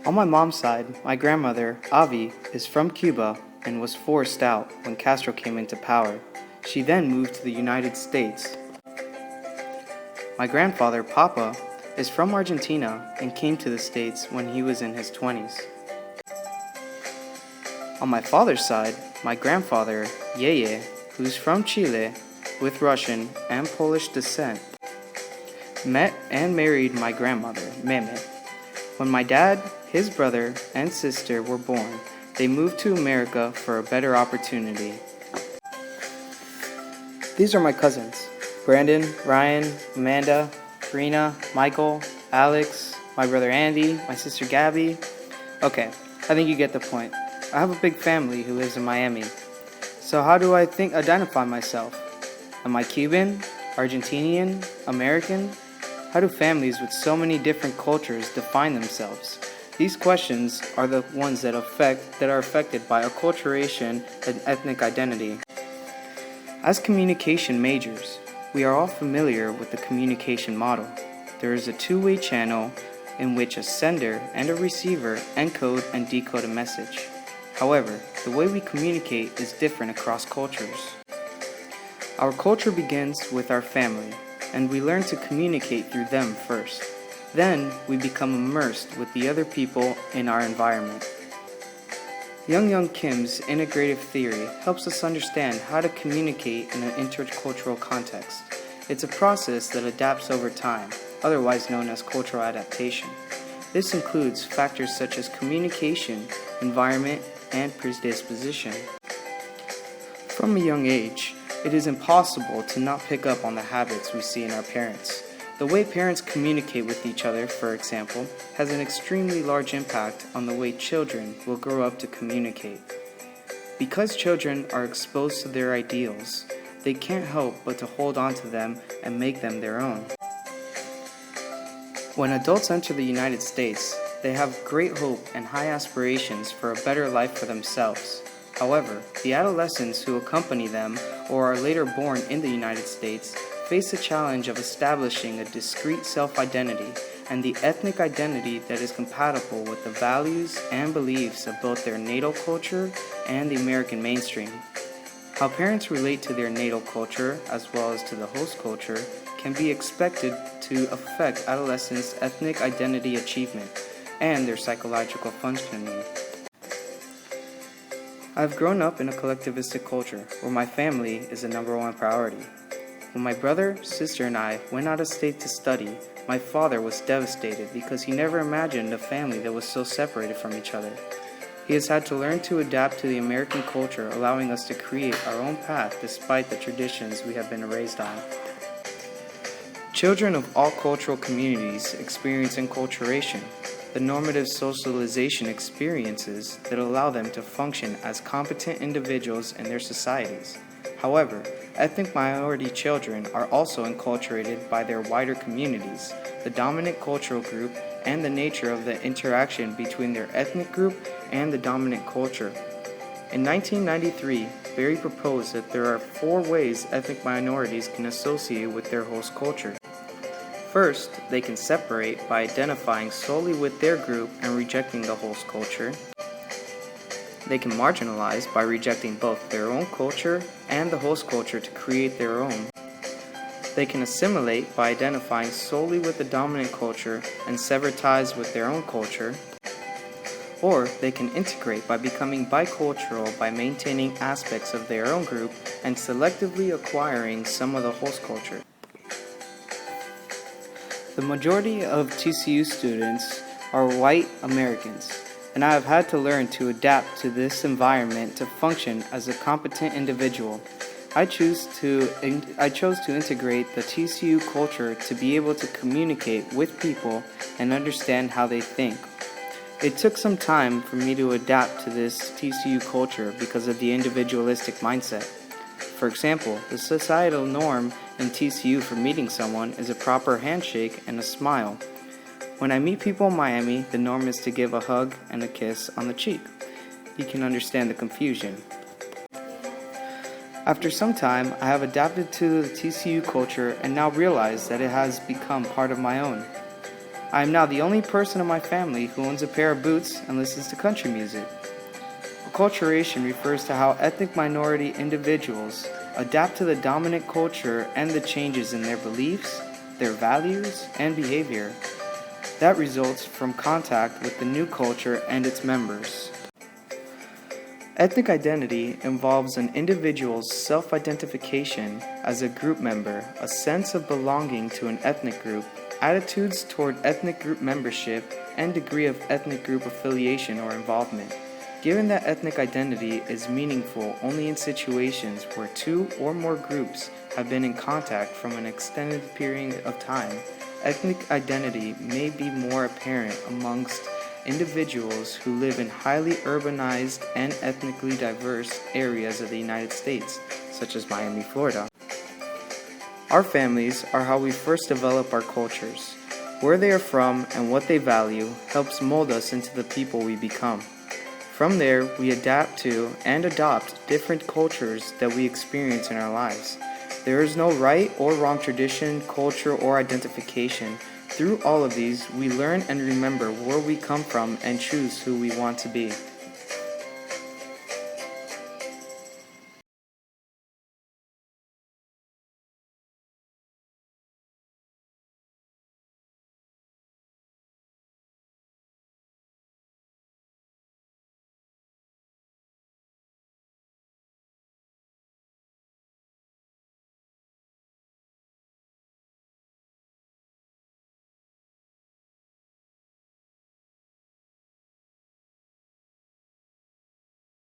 On my mom's side, my grandmother, Avi, is from Cuba and was forced out when Castro came into power. She then moved to the United States. My grandfather, Papa, is from Argentina and came to the States when he was in his 20s. On my father's side, my grandfather, Yeye, who's from Chile with Russian and Polish descent, met and married my grandmother, Meme. When my dad, his brother, and sister were born, they moved to America for a better opportunity. These are my cousins: Brandon, Ryan, Amanda, Karina, Michael, Alex, my brother Andy, my sister Gabby. Okay, I think you get the point. I have a big family who lives in Miami. So how do I identify myself? Am I Cuban, Argentinian, American? How do families with so many different cultures define themselves? These questions are the ones that are affected by acculturation and ethnic identity. As communication majors, we are all familiar with the communication model. There is a two-way channel in which a sender and a receiver encode and decode a message. However, the way we communicate is different across cultures. Our culture begins with our family, and we learn to communicate through them first. Then, we become immersed with the other people in our environment. Young Kim's integrative theory helps us understand how to communicate in an intercultural context. It's a process that adapts over time, otherwise known as cultural adaptation. This includes factors such as communication, environment, and predisposition. From a young age, it is impossible to not pick up on the habits we see in our parents. The way parents communicate with each other, for example, has an extremely large impact on the way children will grow up to communicate. Because children are exposed to their ideals, they can't help but to hold on to them and make them their own. When adults enter the United States, they have great hope and high aspirations for a better life for themselves. However, the adolescents who accompany them or are later born in the United States face the challenge of establishing a discrete self-identity and the ethnic identity that is compatible with the values and beliefs of both their natal culture and the American mainstream. How parents relate to their natal culture as well as to the host culture can be expected to affect adolescents' ethnic identity achievement and their psychological functioning. I've grown up in a collectivistic culture where my family is the number one priority. When my brother, sister, and I went out of state to study, my father was devastated because he never imagined a family that was so separated from each other. He has had to learn to adapt to the American culture, allowing us to create our own path despite the traditions we have been raised on. Children of all cultural communities experience enculturation, the normative socialization experiences that allow them to function as competent individuals in their societies. However, ethnic minority children are also enculturated by their wider communities, the dominant cultural group, and the nature of the interaction between their ethnic group and the dominant culture. In 1993, Berry proposed that there are 4 ways ethnic minorities can associate with their host culture. First, they can separate by identifying solely with their group and rejecting the host culture. They can marginalize by rejecting both their own culture and the host culture to create their own. They can assimilate by identifying solely with the dominant culture and sever ties with their own culture. Or they can integrate by becoming bicultural by maintaining aspects of their own group and selectively acquiring some of the host culture. The majority of TCU students are white Americans, and I have had to learn to adapt to this environment to function as a competent individual. I chose to integrate the TCU culture to be able to communicate with people and understand how they think. It took some time for me to adapt to this TCU culture because of the individualistic mindset. For example, the societal norm in TCU for meeting someone is a proper handshake and a smile. When I meet people in Miami, the norm is to give a hug and a kiss on the cheek. You can understand the confusion. After some time, I have adapted to the TCU culture and now realize that it has become part of my own. I am now the only person in my family who owns a pair of boots and listens to country music. Acculturation refers to how ethnic minority individuals adapt to the dominant culture and the changes in their beliefs, their values, and behavior that results from contact with the new culture and its members. Ethnic identity involves an individual's self-identification as a group member, a sense of belonging to an ethnic group, attitudes toward ethnic group membership, and degree of ethnic group affiliation or involvement. Given that ethnic identity is meaningful only in situations where two or more groups have been in contact from an extended period of time, ethnic identity may be more apparent amongst individuals who live in highly urbanized and ethnically diverse areas of the United States, such as Miami, Florida. Our families are how we first develop our cultures. Where they are from and what they value helps mold us into the people we become. From there, we adapt to and adopt different cultures that we experience in our lives. There is no right or wrong tradition, culture, or identification. Through all of these, we learn and remember where we come from and choose who we want to be.